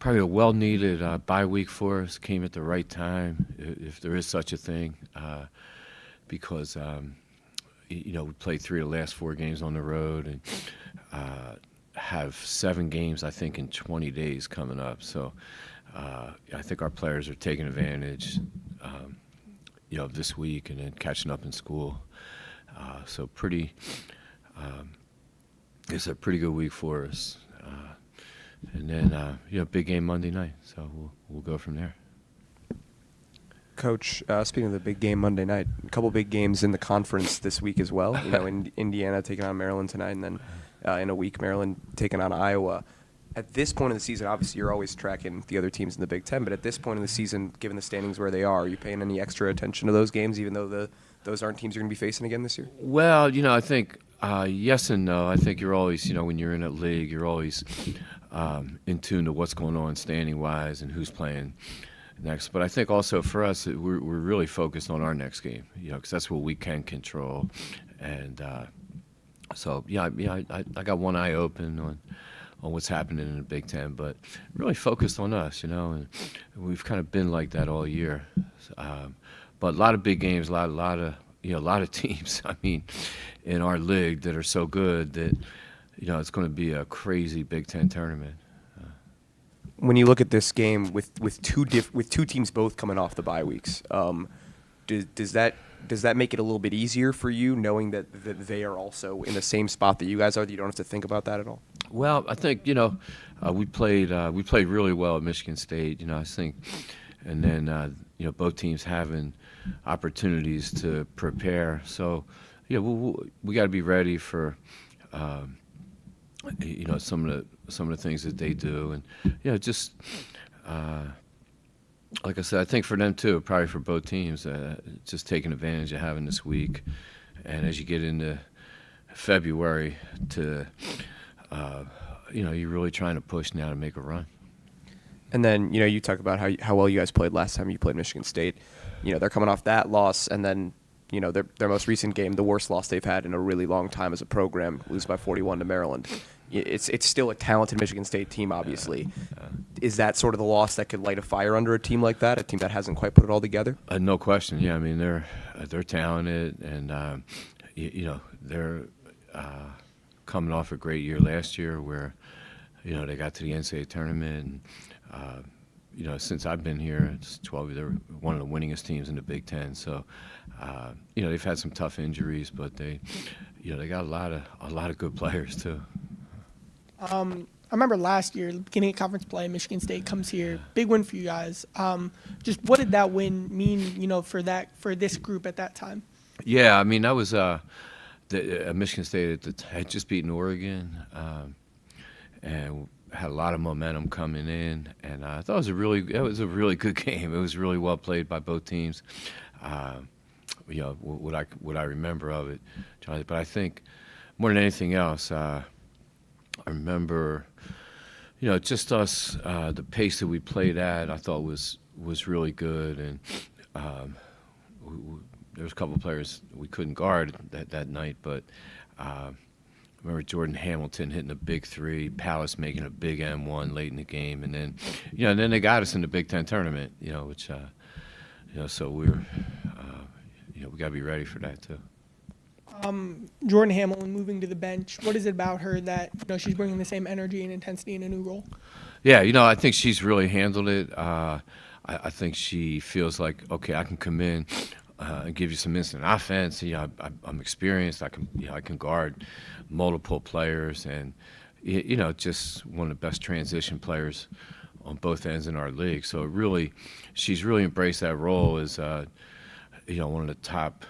probably a well-needed bye week for us. Came at the right time, if there is such a thing, because we played 3 of the last 4 games on the road and have 7 games, I think, in 20 days coming up. So I think our players are taking advantage, of this week and then catching up in school. So it's a pretty good week for us. And then, big game Monday night. So we'll go from there. Coach, speaking of the big game Monday night, a couple big games in the conference this week as well. In Indiana taking on Maryland tonight, and then in a week, Maryland taking on Iowa. At this point in the season, obviously you're always tracking the other teams in the Big Ten, but at this point in the season, given the standings where they are you paying any extra attention to those games, even though those aren't teams you're going to be facing again this year? Well, I think yes and no. I think you're always, when you're in a league, you're always in tune to what's going on standing-wise and who's playing next. But I think also for us, we're really focused on our next game, because that's what we can control. And so, I got one eye open on what's happening in the Big Ten, but really focused on us, and we've kind of been like that all year. But a lot of big games, a lot of teams, in our league that are so good that, it's going to be a crazy Big Ten tournament. When you look at this game with two teams both coming off the bye weeks, does that make it a little bit easier for you, knowing that they are also in the same spot that you guys are, that you don't have to think about that at all? Well, I think we played really well at Michigan State. I think, and then both teams having opportunities to prepare. So we got to be ready for some of the things that they do, and just like I said, I think for them too, probably for both teams, just taking advantage of having this week, and as you get into February to you're really trying to push now to make a run. And then, you talk about how well you guys played last time you played Michigan State. They're coming off that loss, and then, their most recent game, the worst loss they've had in a really long time as a program, lose by 41 to Maryland. It's still a talented Michigan State team, obviously. Is that sort of the loss that could light a fire under a team like that, a team that hasn't quite put it all together? No question. Yeah, they're talented, and they're coming off a great year last year where they got to the NCAA tournament. And, since I've been here, it's 12. They're one of the winningest teams in the Big Ten. So, they've had some tough injuries, but they got a lot of good players too. I remember last year, beginning of conference play, Michigan State comes here, big win for you guys. Just what did that win mean, for this group at that time? Yeah, that was Michigan State had just beaten Oregon, and had a lot of momentum coming in, and I thought it was a really good game. It was really well played by both teams. What I remember of it, Charlie. But I think more than anything else, I remember, just us, the pace that we played at, I thought was really good, and there was a couple of players we couldn't guard that night, but I remember Jordan Hamilton hitting a big 3, Palace making a big M1 late in the game, and then, then they got us in the Big Ten tournament, which, so we got to be ready for that too. Jordan Hamilton moving to the bench. What is it about her that she's bringing the same energy and intensity in a new role? Yeah, I think she's really handled it. I think she feels like, okay, I can come in and give you some instant offense. I'm experienced. I can guard multiple players, and just one of the best transition players on both ends in our league. So she's really embraced that role as one of the top,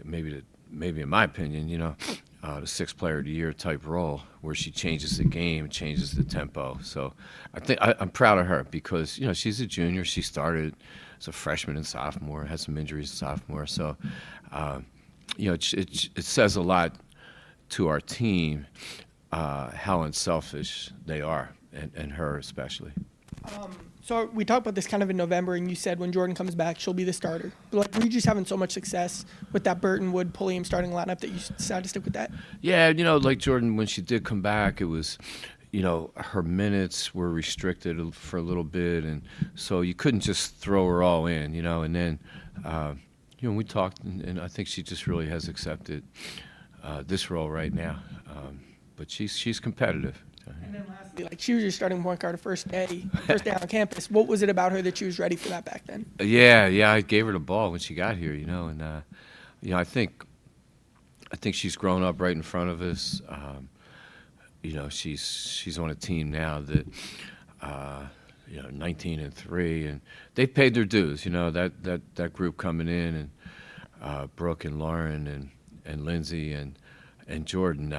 maybe in my opinion, the 6th player of the year type role, where she changes the game, changes the tempo. So I think I'm proud of her because she's a junior. She started as a freshman and sophomore, had some injuries as sophomore. So it says a lot to our team how unselfish they are, and her especially. So we talked about this kind of in November, and you said when Jordan comes back, she'll be the starter. But were you just having so much success with that Burton, Wood, Pulliam starting lineup that you decided to stick with that? Yeah, like Jordan, when she did come back, it was, her minutes were restricted for a little bit, and so you couldn't just throw her all in, and then, we talked, and I think she just really has accepted this role right now. But she's competitive. And then lastly, like she was your starting point guard the first day on campus. What was it about her that she was ready for that back then? Yeah, I gave her the ball when she got here, and I think she's grown up right in front of us. She's on a team now that 19-3, and they've paid their dues. That group coming in, and Brooke and Lauren and Lindsay and Jordan.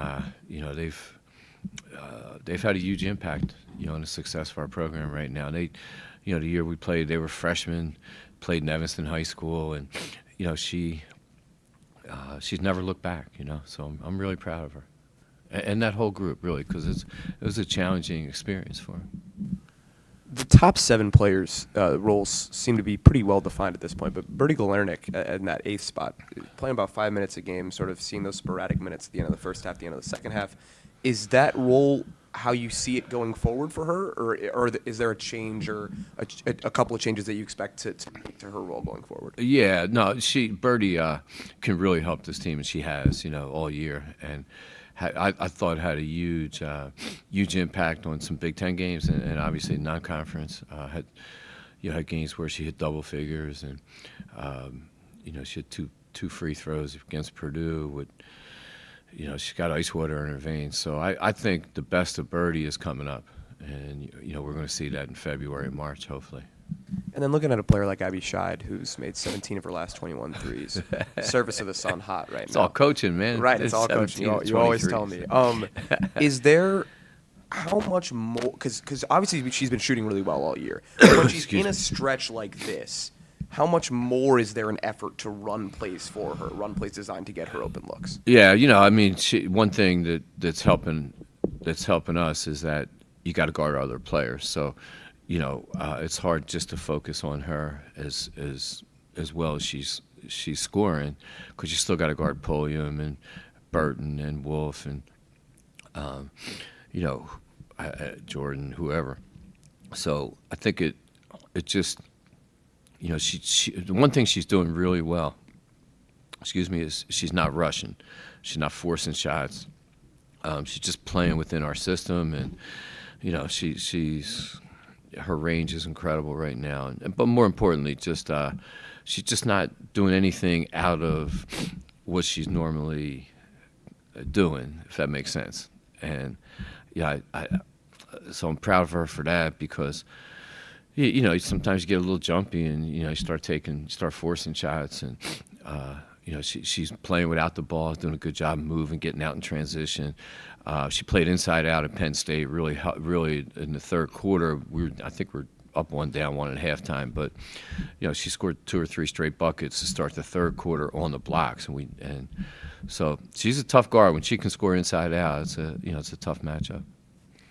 They've had a huge impact, on the success of our program right now. They, the year we played, they were freshmen, played in Evanston High School, and she's never looked back. So I'm really proud of her, and that whole group really, because it was a challenging experience for them. The top 7 players' roles seem to be pretty well defined at this point, but Bertie Galernick in that 8th spot, playing about 5 minutes a game, sort of seeing those sporadic minutes at the end of the first half, the end of the second half. Is that role how you see it going forward for her, or is there a change or a couple of changes that you expect to make to her role going forward? Yeah, no, Bertie can really help this team, and she has, all year, and I thought had a huge impact on some Big Ten games, and obviously non-conference had games where she hit double figures, and she had two free throws against Purdue. She's got ice water in her veins, so I think the best of Bertie is coming up, and we're going to see that in February and March, hopefully. And then looking at a player like Abby Scheid, who's made 17 of her last 21 threes, surface of the sun hot right now. It's all coaching, man. Right, it's all coaching. You always tell me. Is there how much more? Because obviously she's been shooting really well all year. But when she's in a stretch like this, how much more is there an effort to run plays for her, run plays designed to get her open looks? Yeah, one thing that's helping us is that you got to guard other players. So, it's hard just to focus on her as well as she's scoring, because you still got to guard Pulliam and Burton and Wolf and Jordan, whoever. So I think it just. She the one thing she's doing really well, is she's not rushing. She's not forcing shots. She's just playing within our system, and, she's her range is incredible right now. But more importantly, she's just not doing anything out of what she's normally doing, if that makes sense. And, so I'm proud of her for that, because sometimes you get a little jumpy, and you start forcing shots, and she's playing without the ball, doing a good job moving, getting out in transition. She played inside out at Penn State, really in the third quarter. I think we're up 1, down 1 at halftime, but she scored 2 or 3 straight buckets to start the third quarter on the blocks, and so she's a tough guard. When she can score inside out, it's a tough matchup.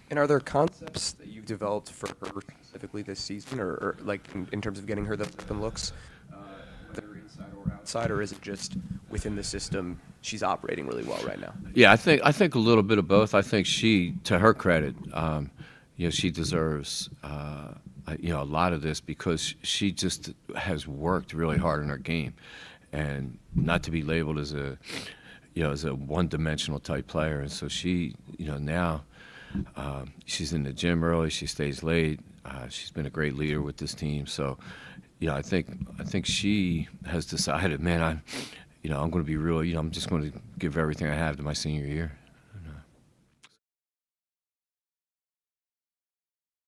And are there concepts that you've developed for her specifically this season, or like in terms of getting her those open looks, whether inside or outside, or is it just within the system she's operating really well right now? Yeah, I think a little bit of both. I think she, to her credit, she deserves a lot of this, because she just has worked really hard in her game, and not to be labeled as a one-dimensional type player. And so she, now. She's in the gym early. She stays late. She's been a great leader with this team. So, I think she has decided, man, I'm going to be real. I'm just going to give everything I have to my senior year.